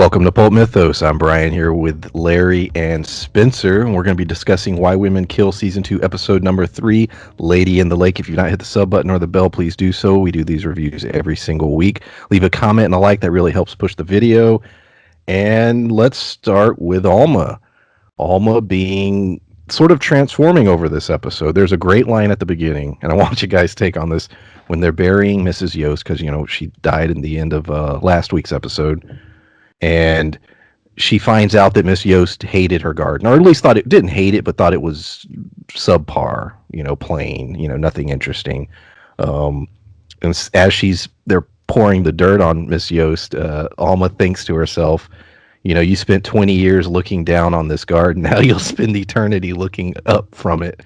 Welcome to Pulp Mythos. I'm Brian here with Larry and Spencer, and we're going to be discussing Why Women Kill Season 2, Episode number 3, Lady in the Lake. If you've not hit the sub button or the bell, please do so. We do these reviews every single week. Leave a comment and a like. That really helps push the video. And let's start with Alma. Alma being sort of transforming over this episode. There's a great line at the beginning, and I want you guys to take on this when they're burying Mrs. Yost, because, she died in the end of last week's episode. And she finds out that Miss Yost hated her garden, or at least thought it didn't hate it, but thought it was subpar, plain, nothing interesting. And as they're pouring the dirt on Miss Yost, Alma thinks to herself, you spent 20 years looking down on this garden. Now you'll spend eternity looking up from it.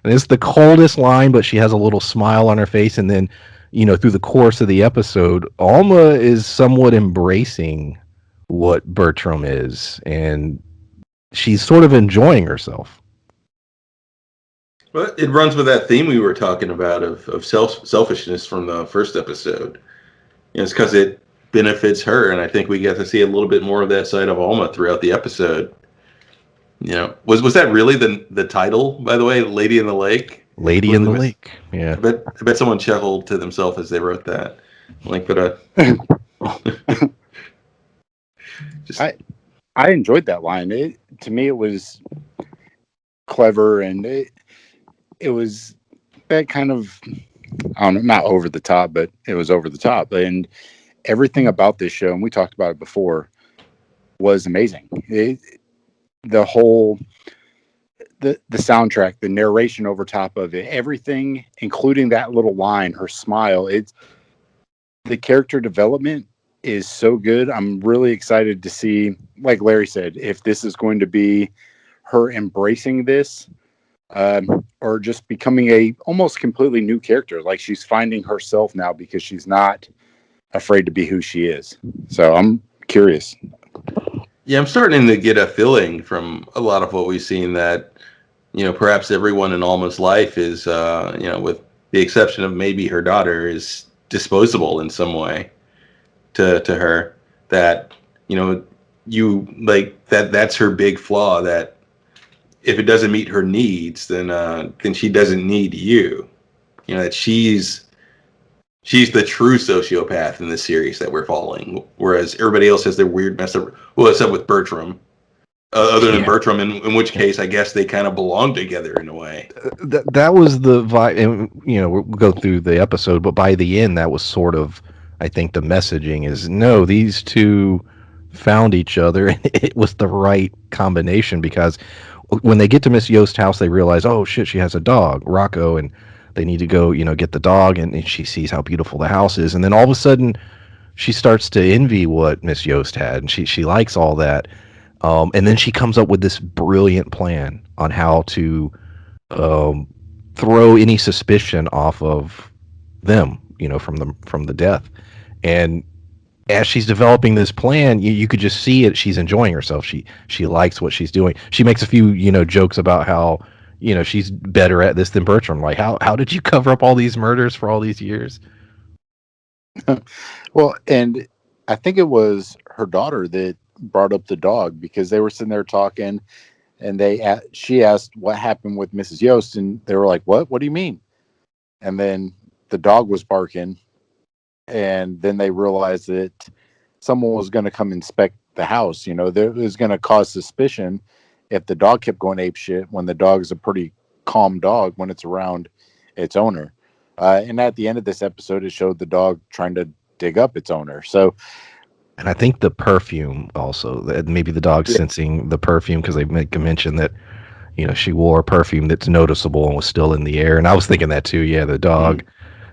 And it's the coldest line, but she has a little smile on her face. And then, through the course of the episode, Alma is somewhat embracing what Bertram is, and she's sort of enjoying herself. Well, it runs with that theme we were talking about of selfishness from the first episode. It's because it benefits her, and I think we get to see a little bit more of that side of Alma throughout the episode. Was that really the title, by the way, Lady in the Lake? Lady in the Lake. Yeah. I bet someone chuckled to themselves as they wrote that. I enjoyed that line. To me, it was clever, and it was that kind of, I don't know, not over the top, but it was over the top. And everything about this show, and we talked about it before, was amazing. The whole, the soundtrack, the narration over top of it, everything, including that little line, her smile, the character development is so good. I'm really excited to see, like Larry said, if this is going to be her embracing this, or just becoming a almost completely new character. Like she's finding herself now because she's not afraid to be who she is. So I'm curious. Yeah, I'm starting to get a feeling from a lot of what we've seen that, perhaps everyone in Alma's life is, with the exception of maybe her daughter, is disposable in some way. To her, that that's her big flaw, that if it doesn't meet her needs, then she doesn't need you. That she's the true sociopath in this series that we're following, whereas everybody else has their weird mess up. Well, except with Bertram, other than Bertram, in which case I guess they kind of belong together in a way. That was the vibe, and we'll go through the episode, but by the end that was sort of, I think the messaging is, no, these two found each other, and it was the right combination, because when they get to Miss Yost's house, they realize, oh shit, she has a dog, Rocco, and they need to go, get the dog, and she sees how beautiful the house is, and then all of a sudden she starts to envy what Miss Yost had, and she likes all that, and then she comes up with this brilliant plan on how to throw any suspicion off of them, from the death. And as she's developing this plan, you could just see it. She's enjoying herself. She likes what she's doing. She makes a few, jokes about how, she's better at this than Bertram. Like, how did you cover up all these murders for all these years? Well, and I think it was her daughter that brought up the dog, because they were sitting there talking, and she asked what happened with Mrs. Yost, and they were like, "What? What do you mean?" And then the dog was barking. And then they realized that someone was going to come inspect the house. There was going to cause suspicion if the dog kept going ape shit, when the dog is a pretty calm dog when it's around its owner. And at the end of this episode, it showed the dog trying to dig up its owner. So, and I think the perfume also, maybe the dog sensing the perfume, because they make a mention that, she wore perfume that's noticeable and was still in the air. And I was thinking that too. Yeah, the dog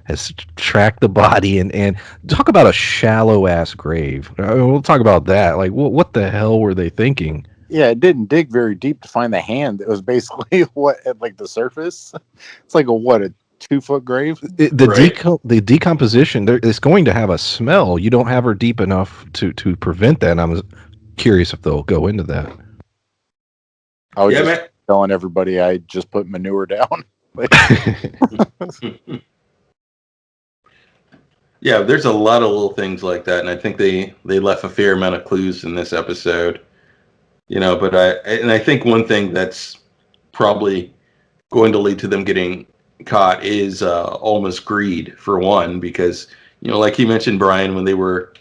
has tracked the body, and talk about a shallow ass grave. We'll talk about that. Like, what the hell were they thinking? Yeah, it didn't dig very deep to find the hand. It was basically at like the surface. It's like a 2-foot grave. The decomposition, it's going to have a smell. You don't have her deep enough to prevent that. And I'm curious if they'll go into that. I was just telling everybody I just put manure down. Yeah, there's a lot of little things like that, and I think they left a fair amount of clues in this episode. But I think one thing that's probably going to lead to them getting caught is Alma's greed for one, because like you mentioned, Brian, when they were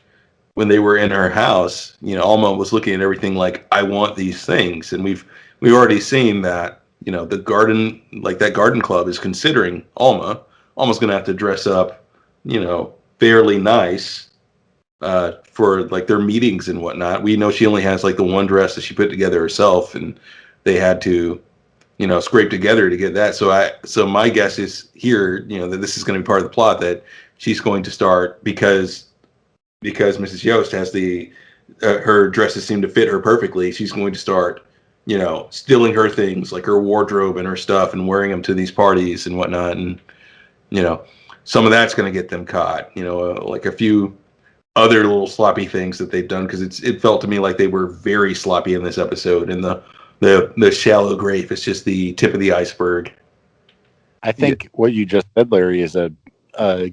in her house, Alma was looking at everything like, I want these things, and we've already seen that the garden, like that garden club, is considering Alma. Alma's going to have to dress up, fairly nice for like their meetings and whatnot. We know she only has like the one dress that she put together herself, and they had to scrape together to get that. So my guess is here, that this is going to be part of the plot, that she's going to start, because Mrs. Yost has her dresses seem to fit her perfectly. She's going to start, stealing her things, like her wardrobe and her stuff, and wearing them to these parties and whatnot. And some of that's going to get them caught. Like a few other little sloppy things that they've done, because it felt to me like they were very sloppy in this episode, and the shallow grave is just the tip of the iceberg. I think what you just said, Larry, is a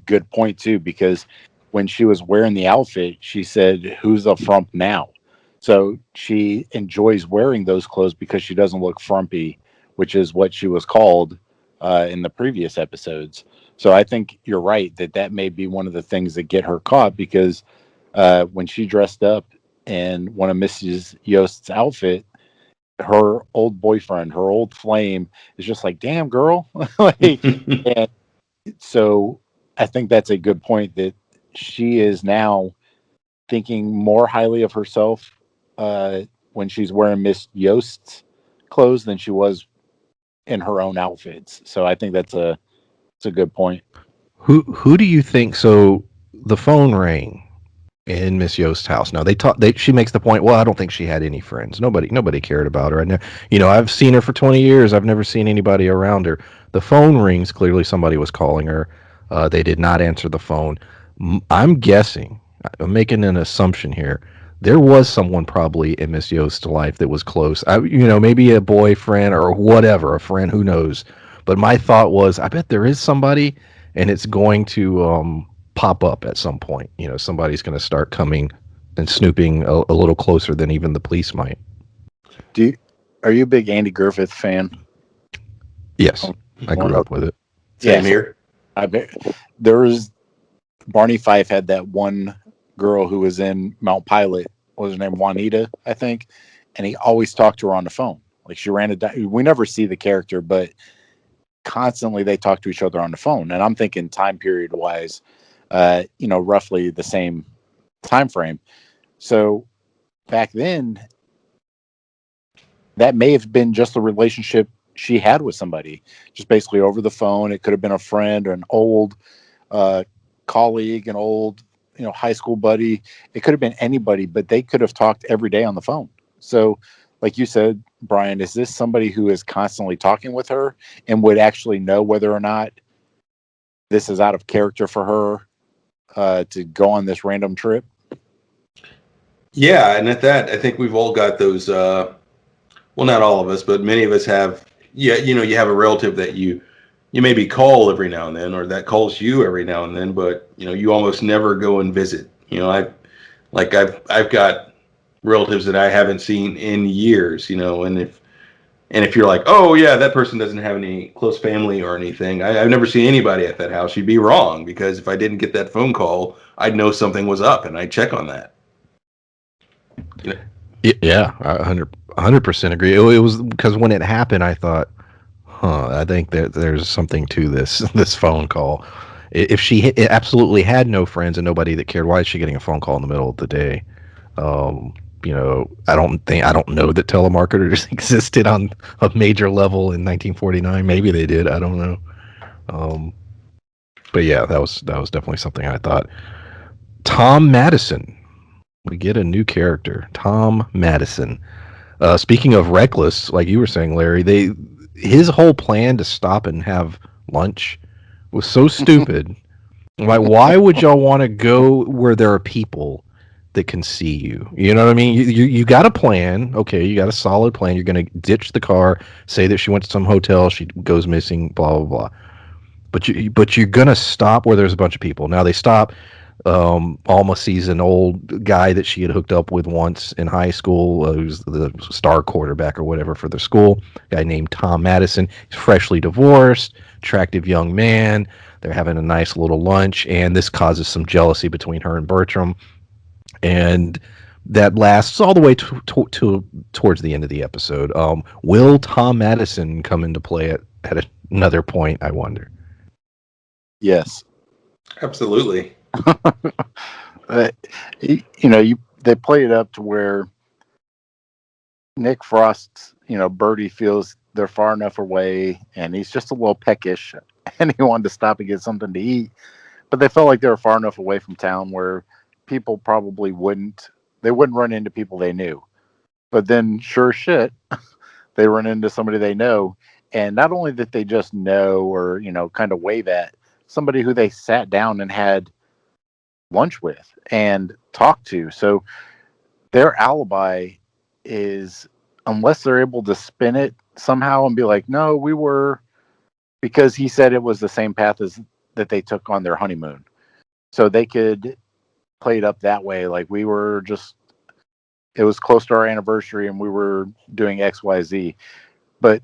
good point too, because when she was wearing the outfit, she said, "Who's a frump now?" So she enjoys wearing those clothes because she doesn't look frumpy, which is what she was called in the previous episodes. So I think you're right that may be one of the things that get her caught, because when she dressed up in one of Mrs. Yost's outfit, her old boyfriend, her old flame, is just like, "Damn, girl!" And so I think that's a good point, that she is now thinking more highly of herself when she's wearing Miss Yost's clothes than she was in her own outfits. So I think that's a good point. Who do you think? So the phone rang in Miss Yost's house. Now she makes the point. Well, I don't think she had any friends. Nobody cared about her. I've seen her for 20 years. I've never seen anybody around her. The phone rings. Clearly, somebody was calling her. They did not answer the phone. I'm guessing. I'm making an assumption here. There was someone probably in Miss Yost's life that was close. Maybe a boyfriend or whatever, a friend. Who knows? But my thought was, I bet there is somebody, and it's going to pop up at some point. Somebody's going to start coming and snooping a little closer than even the police might. Are you a big Andy Griffith fan? Yes, I grew up with it. Same here. I bet Barney Fife had that one girl who was in Mount Pilot. What was her name? Juanita, I think. And he always talked to her on the phone. Like, she ran we never see the character, but constantly they talk to each other on the phone. And I'm thinking time period wise, roughly the same time frame. So back then, that may have been just a relationship she had with somebody, just basically over the phone. It could have been a friend or an old colleague, an old high school buddy. It could have been anybody, but they could have talked every day on the phone. So like you said, Brian, is this somebody who is constantly talking with her and would actually know whether or not this is out of character for her to go on this random trip? Yeah, and at that, I think we've all got those. Well, not all of us, but many of us have. Yeah, you have a relative that you maybe call every now and then, or that calls you every now and then, but you almost never go and visit. I've got relatives that I haven't seen in years. And if you're like, oh yeah, that person doesn't have any close family or anything, I've never seen anybody at that house, you'd be wrong, because if I didn't get that phone call, I'd know something was up and I'd check on that. Yeah, 100% agree. It was because when it happened, I thought, I think that there's something to this phone call. If she absolutely had no friends and nobody that cared, why is she getting a phone call in the middle of the day? I don't know that telemarketers existed on a major level in 1949. Maybe they did. I don't know. But yeah, that was definitely something I thought. Tom Madison. We get a new character, Tom Madison. Speaking of reckless, like you were saying, Larry, his whole plan to stop and have lunch was so stupid. Like, why would y'all want to go where there are people that can see you? You know what I mean? You got a plan. Okay, you got a solid plan. You're going to ditch the car, say that she went to some hotel, she goes missing, blah, blah, blah. But you're going to stop where there's a bunch of people. Now they stop. Alma sees an old guy that she had hooked up with once in high school, who's the star quarterback or whatever for the school. A guy named Tom Madison. He's freshly divorced, attractive young man. They're having a nice little lunch, and this causes some jealousy between her and Bertram. And that lasts all the way towards the end of the episode. Will Tom Madison come into play at another point, I wonder? Yes. Absolutely. They play it up to where Nick Frost's, Birdie feels they're far enough away, and he's just a little peckish, and he wanted to stop and get something to eat. But they felt like they were far enough away from town where people probably wouldn't run into people they knew. But then, sure as shit, they run into somebody they know, and not only that they just know or kind of wave at, somebody who they sat down and had lunch with and talked to. So their alibi is, unless they're able to spin it somehow and be like, no, we were, because he said it was the same path as that they took on their honeymoon. So they could play it up that way. Like, we were just, it was close to our anniversary and we were doing XYZ, but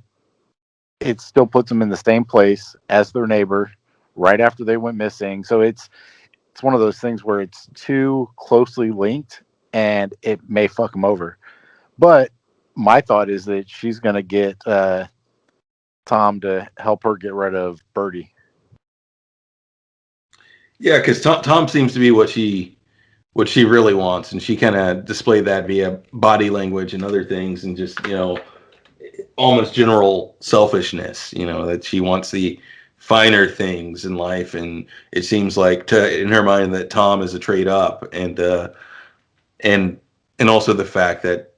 it still puts them in the same place as their neighbor right after they went missing. So it's one of those things where it's too closely linked and it may fuck them over. But my thought is that she's going to get Tom to help her get rid of Birdie. Yeah, because Tom seems to be what she really wants, and she kind of displayed that via body language and other things, and just almost general selfishness. That she wants the finer things in life, and it seems like in her mind that Tom is a trade up, and also the fact that,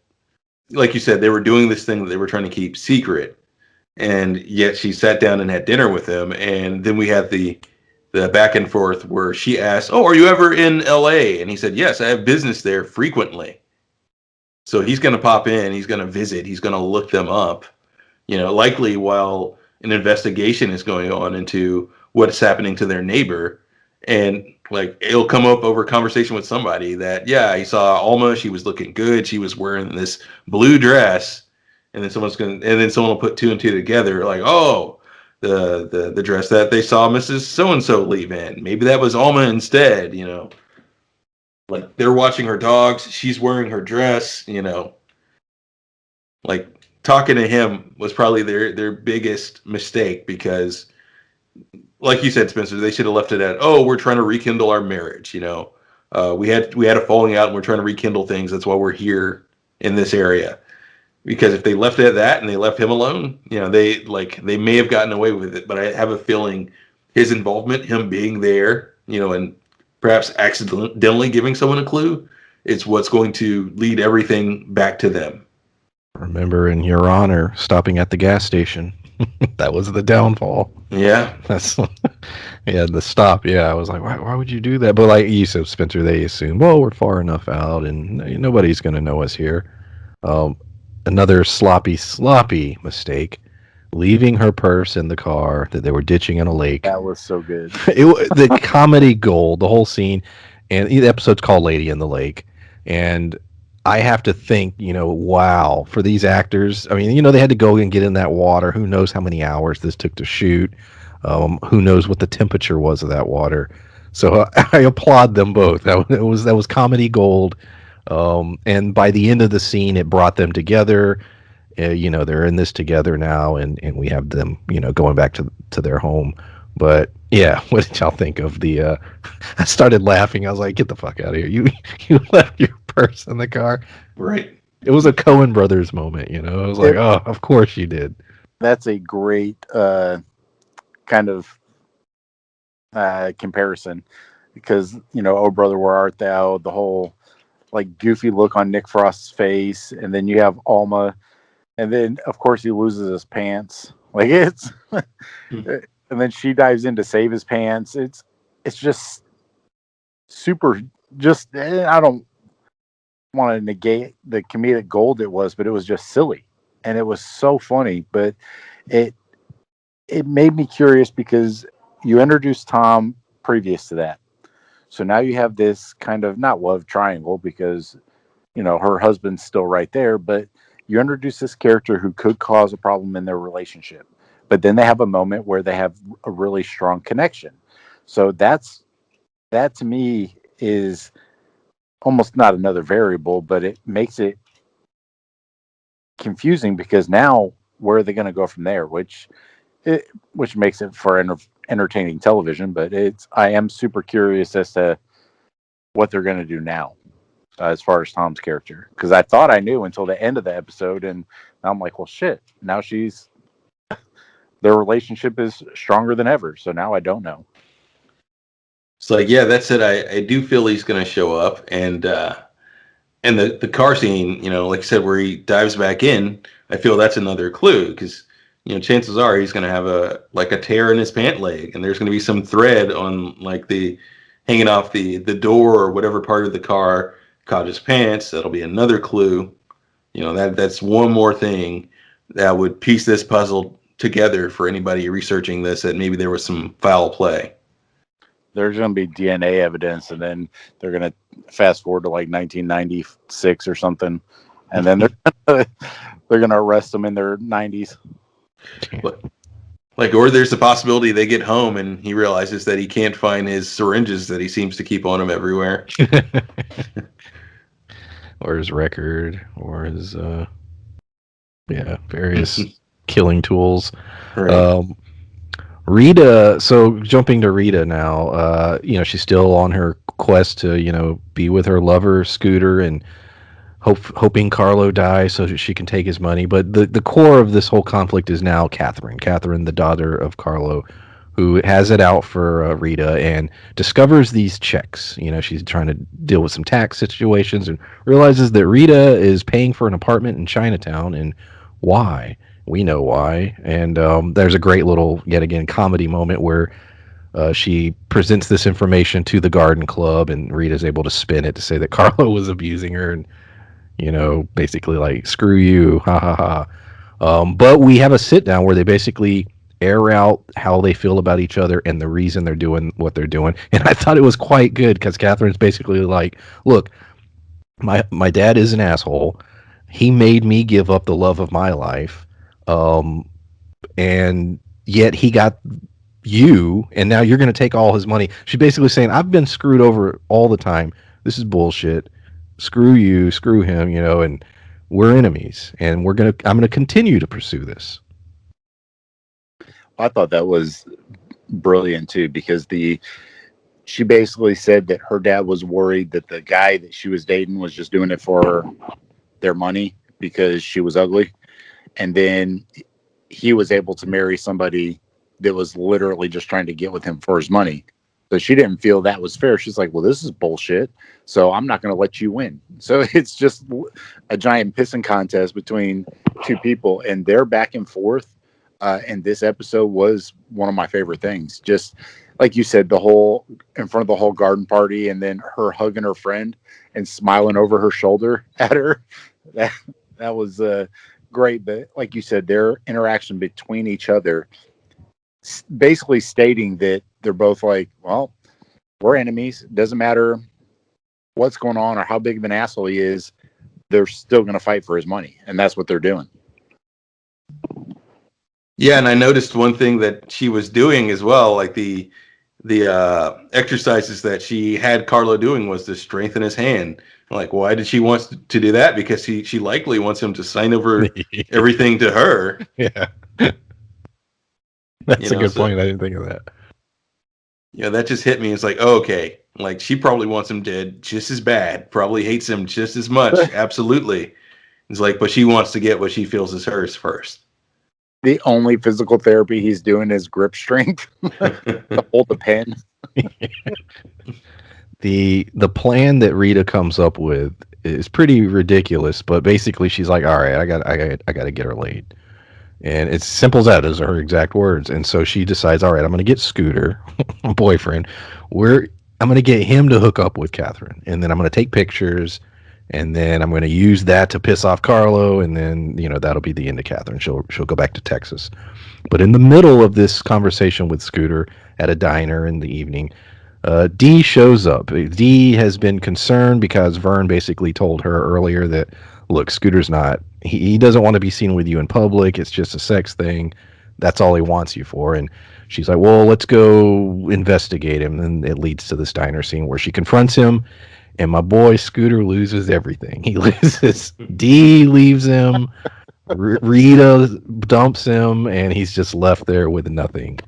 like you said, they were doing this thing that they were trying to keep secret, and yet she sat down and had dinner with him, and then we had the back and forth where she asked, "Oh, are you ever in LA?" And he said, "Yes, I have business there frequently." So he's going to pop in, he's going to visit, he's going to look them up, likely while an investigation is going on into what's happening to their neighbor. And like, it'll come up over conversation with somebody that, yeah, he saw Alma, she was looking good, she was wearing this blue dress, and then someone will put two and two together, like, oh, the dress that they saw Mrs. So-and-so leave in, maybe that was Alma instead. Like, they're watching her dogs, she's wearing her dress. Like, talking to him was probably their biggest mistake, because, like you said, Spencer, they should have left it at, oh, we're trying to rekindle our marriage. We had a falling out and we're trying to rekindle things. That's why we're here in this area. Because if they left it at that and they left him alone, they may have gotten away with it. But I have a feeling his involvement, him being there, and perhaps accidentally giving someone a clue, it's what's going to lead everything back to them. Remember, in Your Honor, stopping at the gas station. That was the downfall. Yeah. That's the stop. Yeah, I was like, why would you do that? But like you said, Spencer, they assume, well, we're far enough out and nobody's going to know us here. Another sloppy mistake, leaving her purse in the car that they were ditching in a lake. That was so good. The comedy gold, the whole scene, and the episode's called Lady in the Lake. And I have to think, wow, for these actors, I mean, they had to go and get in that water. Who knows how many hours this took to shoot? Who knows what the temperature was of that water? So I applaud them both. That was comedy gold. And by the end of the scene, it brought them together. They're in this together now, and we have them, going back to their home. But yeah, what did y'all think of the? I started laughing. I was like, "Get the fuck out of here! You left your purse in the car." Right. It was a Coen Brothers moment. I was like, "Oh, of course you did." That's a great kind of comparison, because "Oh brother, where art thou?" The whole like goofy look on Nick Frost's face, and then you have Alma, and then of course he loses his pants. Like, it's. And then she dives in to save his pants. It's just super. I don't want to negate the comedic gold it was, but it was just silly, and it was so funny. But it made me curious, because you introduced Tom previous to that, So now you have this kind of not love triangle because, her husband's still right there, but you introduce this character who could cause a problem in their relationship. But then they have a moment where they have a really strong connection. So that to me is almost not another variable, but it makes it confusing because now where are they going to go from there? Which makes it for entertaining television. But I am super curious as to what they're going to do now as far as Tom's character, because I thought I knew until the end of the episode, and now I'm like, well, shit. Now their relationship is stronger than ever. So now I don't know. It's like, yeah, that's it. I do feel he's going to show up, and the car scene, like I said, where he dives back in, I feel that's another clue because chances are he's going to have a tear in his pant leg, and there's going to be some thread on the hanging off the door or whatever part of the car caught his pants. That'll be another clue. That's one more thing that would piece this puzzle together for anybody researching this, that maybe there was some foul play. There's going to be DNA evidence, and then they're going to fast forward to 1996 or something, and then they're going to arrest them in their 90s. Or there's a possibility they get home and he realizes that he can't find his syringes that he seems to keep on him everywhere. Or his record, or his various killing tools. Right. Rita, so jumping to Rita now, she's still on her quest to, be with her lover, Scooter, and hoping Carlo dies so that she can take his money. But the core of this whole conflict is now Catherine, the daughter of Carlo, who has it out for Rita and discovers these checks. She's trying to deal with some tax situations and realizes that Rita is paying for an apartment in Chinatown, and why? We know why. And there's a great little, yet again, comedy moment where she presents this information to the garden club, and Rita's able to spin it to say that Carlo was abusing her and, basically like, screw you, ha ha ha. But we have a sit down where they basically air out how they feel about each other and the reason they're doing what they're doing. And I thought it was quite good because Catherine's basically like, look, my dad is an asshole. He made me give up the love of my life. And yet he got you, and now you're going to take all his money. She's basically saying, I've been screwed over all the time. This is bullshit. Screw you, screw him, and we're enemies, and I'm going to continue to pursue this. I thought that was brilliant too, because she basically said that her dad was worried that the guy that she was dating was just doing it for their money because she was ugly. And then he was able to marry somebody that was literally just trying to get with him for his money. So she didn't feel that was fair. She's like, well, this is bullshit, so I'm not going to let you win. So it's just a giant pissing contest between two people, and their back and forth. And this episode was one of my favorite things. Just like you said, the whole in front of the whole garden party, and then her hugging her friend and smiling over her shoulder at her. That was great. But like you said, their interaction between each other, basically stating that they're both like, well, we're enemies. It doesn't matter what's going on or how big of an asshole he is. They're still going to fight for his money. And that's what they're doing. Yeah, and I noticed one thing that she was doing as well, like the exercises that she had Carlo doing was to strengthen his hand. Like, why did she want to do that? Because she likely wants him to sign over everything to her. Yeah. That's a good point. I didn't think of that. Yeah, that just hit me. It's like, oh, okay. Like, she probably wants him dead just as bad, probably hates him just as much. Absolutely. It's like, but she wants to get what she feels is hers first. The only physical therapy he's doing is grip strength to hold the pen. The plan that Rita comes up with is pretty ridiculous, but basically she's like, all right, I got to get her laid. And it's simple as that. Those are her exact words. And so she decides, all right, I'm going to get Scooter, my boyfriend. I'm going to get him to hook up with Catherine. And then I'm going to take pictures. And then I'm going to use that to piss off Carlo. And then, that'll be the end of Catherine. She'll go back to Texas. But in the middle of this conversation with Scooter at a diner in the evening, Dee shows up. Dee has been concerned because Vern basically told her earlier that, look, Scooter's not, he doesn't want to be seen with you in public. It's just a sex thing. That's all he wants you for. And she's like, well, let's go investigate him. And it leads to this diner scene where she confronts him. And my boy Scooter loses everything. He loses. Dee leaves him. Rita dumps him, and he's just left there with nothing.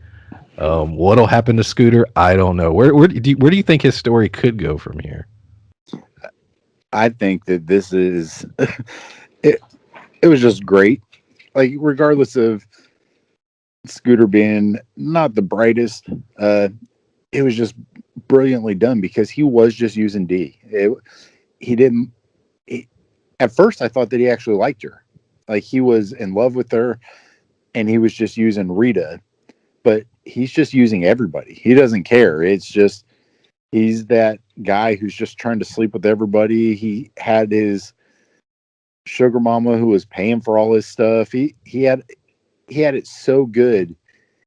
What'll happen to Scooter? I don't know. Where do you think his story could go from here? I think that this is it. It was just great. Like, regardless of Scooter being not the brightest, it was just brilliantly done because he was just using D. He didn't. At first, I thought that he actually liked her. Like, he was in love with her, and he was just using Rita. But he's just using everybody. He doesn't care. It's just, he's that guy who's just trying to sleep with everybody. He had his sugar mama who was paying for all his stuff. He had it so good,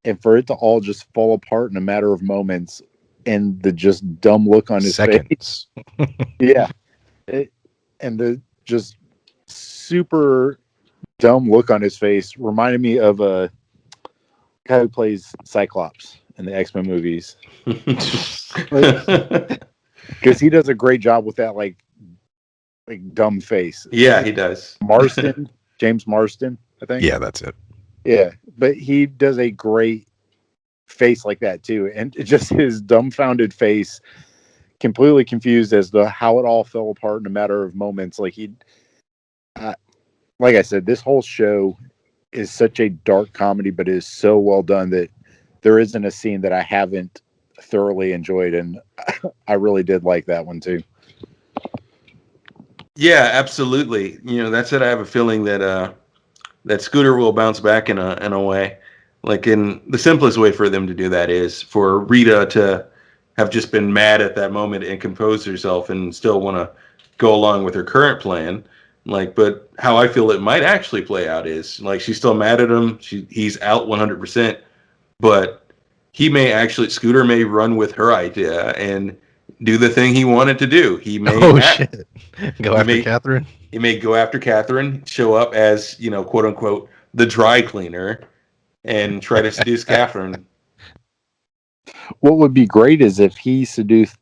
and for it to all just fall apart in a matter of moments, and the just dumb look on his face. Yeah. And the just super dumb look on his face reminded me of a guy who plays Cyclops in the X-Men movies. Because he does a great job with that like dumb face. Yeah, he does. Marston, James Marston, I think. Yeah, that's it. Yeah, but he does a great face like that too, and just his dumbfounded face, completely confused as to how it all fell apart in a matter of moments. Like like I said, this whole show is such a dark comedy, but it is so well done that there isn't a scene that I haven't thoroughly enjoyed, and I really did like that one too. Yeah, absolutely. You know, that's it. I have a feeling that that Scooter will bounce back in a way. Like, in the simplest way for them to do that is for Rita to have just been mad at that moment and compose herself and still want to go along with her current plan. Like, but how I feel it might actually play out is, like, she's still mad at him. He's out 100%, but Scooter may run with her idea and do the thing he wanted to do. He may go after Catherine. He may go after Catherine, show up as, you know, quote unquote, the dry cleaner, and try to seduce Catherine. What would be great is if he seduced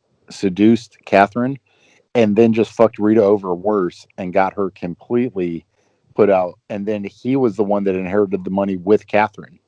Catherine and then just fucked Rita over worse and got her completely put out, and then he was the one that inherited the money with Catherine.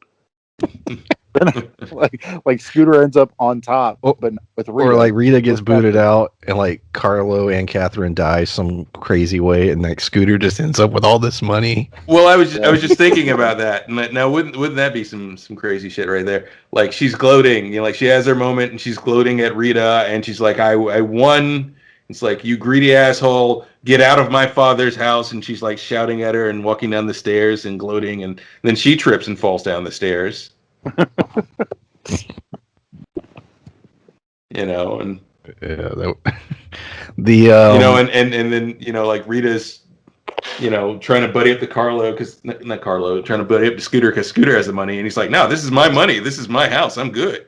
like Scooter ends up on top, but with Rita. Or like Rita gets booted out, and like Carlo and Catherine die some crazy way, and like Scooter just ends up with all this money. Well, I was just thinking about that. Now, wouldn't that be some crazy shit right there? Like, she's gloating, you know, like she has her moment, and she's gloating at Rita, and she's like, I won. It's like, you greedy asshole, get out of my father's house. And she's like shouting at her and walking down the stairs and gloating. And then she trips and falls down the stairs. You know, and yeah, you know, and then, you know, like Rita's, you know, trying to buddy up to Carlo, because not Carlo, trying to buddy up to Scooter because Scooter has the money, and he's like, no, this is my money, this is my house, I'm good.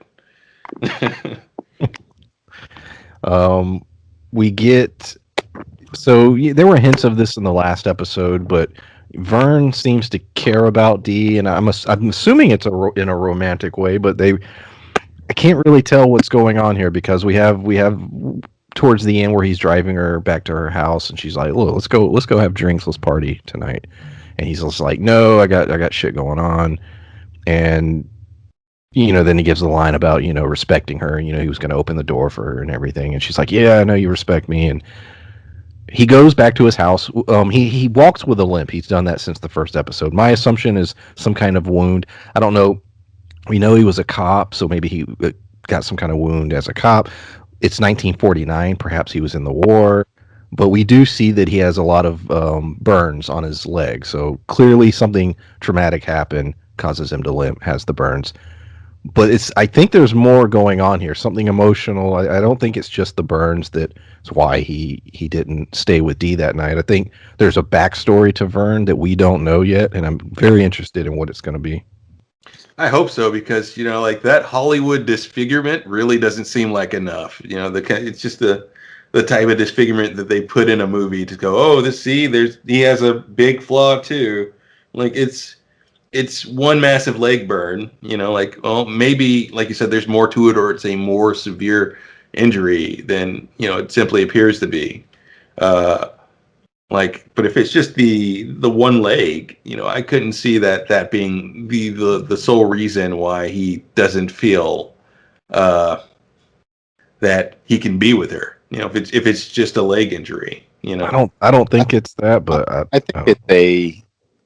We get, so there were hints of this in the last episode, but Vern seems to care about Dee, and I'm assuming it's in a romantic way, but I can't really tell what's going on here, because we have towards the end where he's driving her back to her house, and she's like, "Look, let's go have drinks, let's party tonight," and he's just like, "No, I got shit going on," and you know, then he gives the line about, you know, respecting her, you know, he was going to open the door for her and everything, and she's like, "Yeah, I know you respect me," and he goes back to his house. He walks with a limp. He's done that since the first episode. My assumption is some kind of wound. I don't know. We know he was a cop, so maybe he got some kind of wound as a cop. It's 1949. Perhaps he was in the war. But we do see that he has a lot of burns on his leg. So clearly something traumatic happened, causes him to limp, has the burns. But I think there's more going on here, something emotional. I don't think it's just the burns that's why he didn't stay with Dee that night. I think there's a backstory to Vern that we don't know yet, and I'm very interested in what it's going to be. I hope so, because like that Hollywood disfigurement really doesn't seem like enough. It's just the type of disfigurement that they put in a movie to go, oh, he has a big flaw too. Like it's one massive leg burn. Like, well, maybe like you said, there's more to it, or it's a more severe injury than it simply appears to be. Uh, but if it's just the one leg, I couldn't see that being the sole reason why he doesn't feel uh, that he can be with her. If it's just a leg injury. I don't think it's that, but I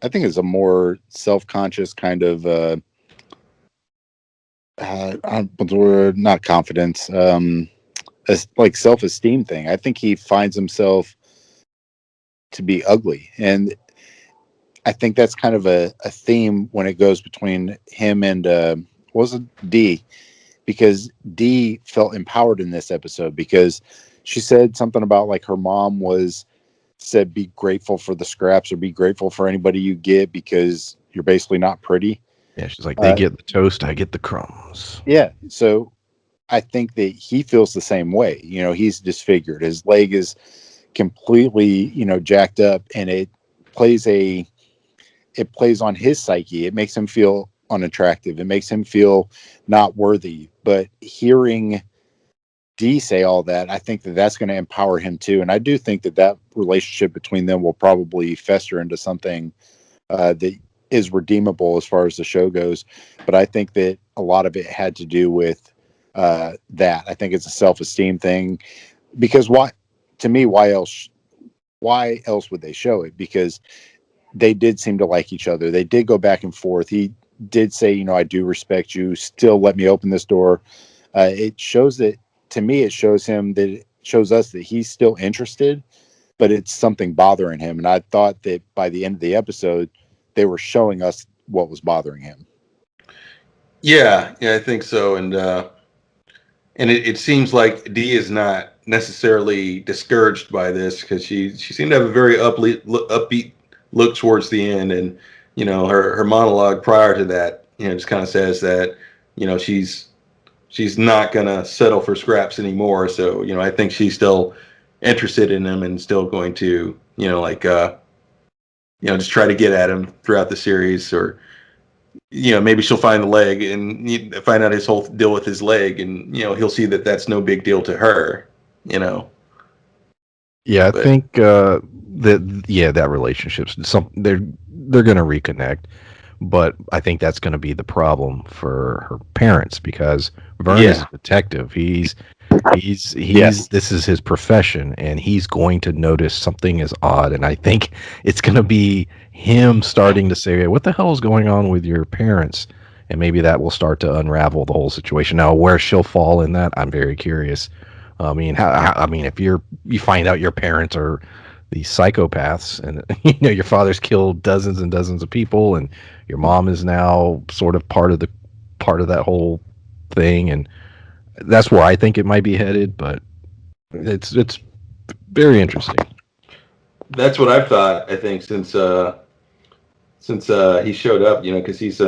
think it's a more self-conscious kind of what's the word? Not confidence, like self-esteem thing. I think he finds himself to be ugly, and I think that's kind of a theme when it goes between him and was it D, because D felt empowered in this episode because she said something about like her mom said be grateful for the scraps or be grateful for anybody you get because you're basically not pretty. yeah, she's like, they get the toast, I get the crumbs. Yeah, so I think that he feels the same way. He's disfigured. His leg is completely, jacked up, and it plays on his psyche. It makes him feel unattractive. It makes him feel not worthy. But hearing D say all that, I think that that's going to empower him too. And I do think that relationship between them will probably fester into something that is redeemable as far as the show goes. But I think that a lot of it had to do with that. I think it's a self-esteem thing, because why else would they show it? Because they did seem to like each other. They did go back and forth. He did say, I do respect you. Still let me open this door. It shows that, to me, it shows us that he's still interested, but it's something bothering him. And I thought that by the end of the episode, they were showing us what was bothering him. Yeah, I think so. And it seems like Dee is not necessarily discouraged by this, because she seemed to have a very upbeat look towards the end. And her monologue prior to that just kind of says that she's not gonna settle for scraps anymore. So I think she's still interested in him and still going to just try to get at him throughout the series. Or maybe she'll find the leg and find out his whole deal with his leg, and he'll see that that's no big deal to her. Yeah, I think that relationship's they're going to reconnect, but I think that's going to be the problem for her parents, because Vern is a detective. He's Yes. This is his profession, and he's going to notice something is odd. And I think it's going to be him starting to say, hey, what the hell is going on with your parents? And maybe that will start to unravel the whole situation. Now, where she'll fall in that, I'm very curious. I mean, if you find out your parents are these psychopaths, and your father's killed dozens and dozens of people, and your mom is now sort of part of that whole thing, and that's where I think it might be headed. But it's very interesting. That's what I've thought. I think since he showed up, because he's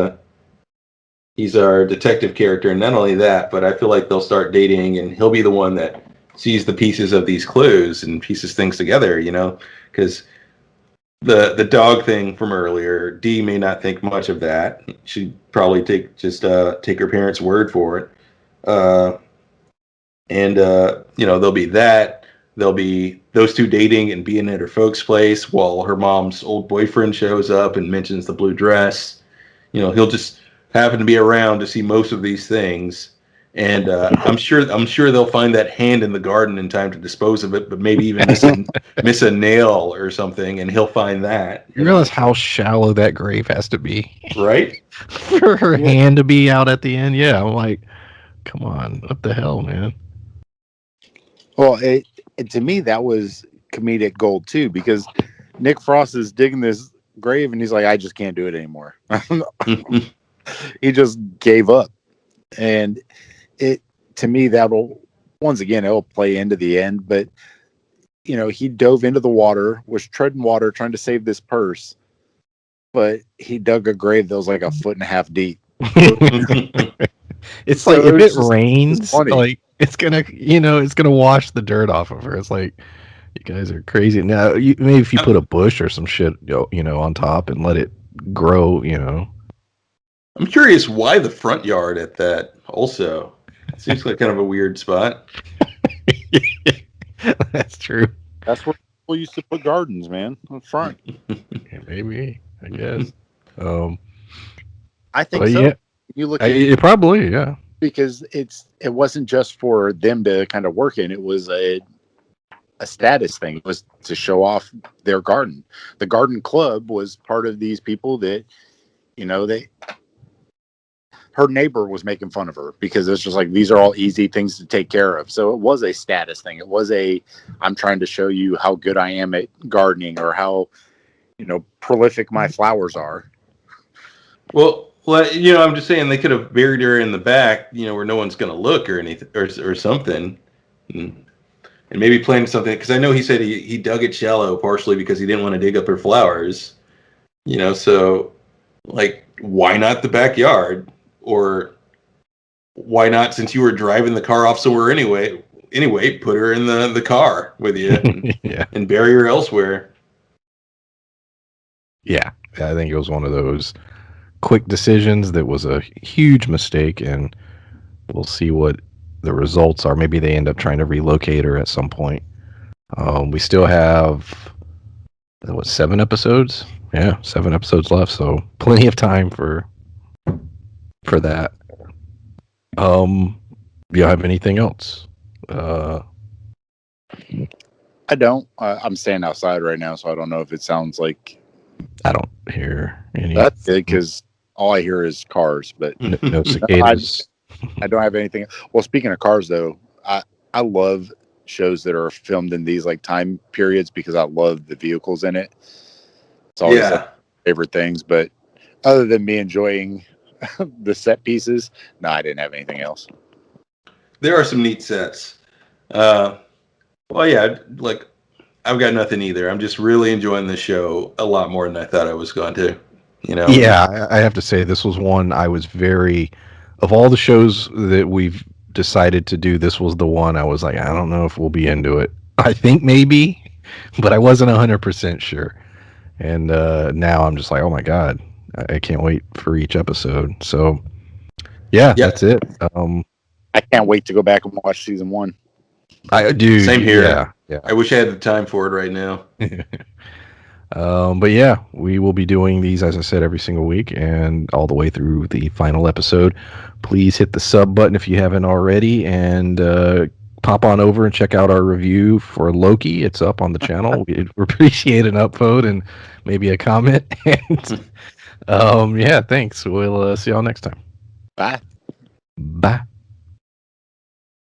our detective character, and not only that, but I feel like they'll start dating, and he'll be the one that sees the pieces of these clues and pieces things together. Because the dog thing from earlier, Dee may not think much of that. She'd probably take her parents' word for it. There'll be that. There'll be those two dating and being at her folks' place while her mom's old boyfriend shows up and mentions the blue dress. He'll just happen to be around to see most of these things. And I'm sure they'll find that hand in the garden in time to dispose of it, but maybe even miss a nail or something, and he'll find that. You realize how shallow that grave has to be, right? For her hand to be out at the end. Yeah, I'm like, come on, what the hell, man? Well, to me, that was comedic gold too, because Nick Frost is digging this grave and he's like, I just can't do it anymore. He just gave up. And to me, it'll play into the end. But, he dove into the water, was treading water, trying to save this purse. But he dug a grave that was like 1.5 feet deep. It's So like if it was it just- rains, funny. like it's gonna, it's gonna wash the dirt off of her. It's like you guys are crazy. Now, maybe if you put a bush or some shit, on top and let it grow, I'm curious why the front yard at that also. Seems like kind of a weird spot. That's true. That's where people used to put gardens, man, up front. Yeah, maybe, I guess. Um, I think but so. yeah, You look at it probably, yeah. Because it wasn't just for them to kind of work in. It was a status thing. It was to show off their garden. The garden club was part of these people that, her neighbor was making fun of her because it's just like, these are all easy things to take care of. So it was a status thing. It was I'm trying to show you how good I am at gardening or how, prolific my flowers are. Well, I'm just saying they could have buried her in the back, where no one's going to look or anything or something. And maybe planted something, because I know he said he dug it shallow partially because he didn't want to dig up her flowers. So like, why not the backyard? Or why not, since you were driving the car off somewhere anyway, put her in the car with you Yeah. and bury her elsewhere. Yeah. I think it was one of those quick decisions that was a huge mistake, and we'll see what the results are. Maybe they end up trying to relocate her at some point. We still have 7 episodes? Yeah, 7 episodes left, so plenty of time for that. Do you have anything else? I don't. I'm staying outside right now, so I don't know if it sounds like I don't hear any. that's good because all I hear is cars. But No cicadas. I don't have anything. Well, speaking of cars, though, I love shows that are filmed in these like time periods because I love the vehicles in it. It's always like my favorite things. But other than me enjoying the set pieces, no, I didn't have anything else. There are some neat sets. Well, yeah, like, I've got nothing either. I'm just really enjoying the show a lot more than I thought I was going to. Yeah, I have to say this was one I was of all the shows that we've decided to do, this was the one I was like, I don't know if we'll be into it. I think maybe, but I wasn't 100% sure. And now I'm just like, oh my God, I can't wait for each episode. So yeah. That's it. I can't wait to go back and watch season 1. I do. Same here. Yeah. I wish I had the time for it right now. But yeah, we will be doing these, as I said, every single week and all the way through the final episode. Please hit the sub button if you haven't already, and pop on over and check out our review for Loki. It's up on the channel. We appreciate an upvote and maybe a comment. And yeah, thanks. We'll see y'all next time. Bye. Bye.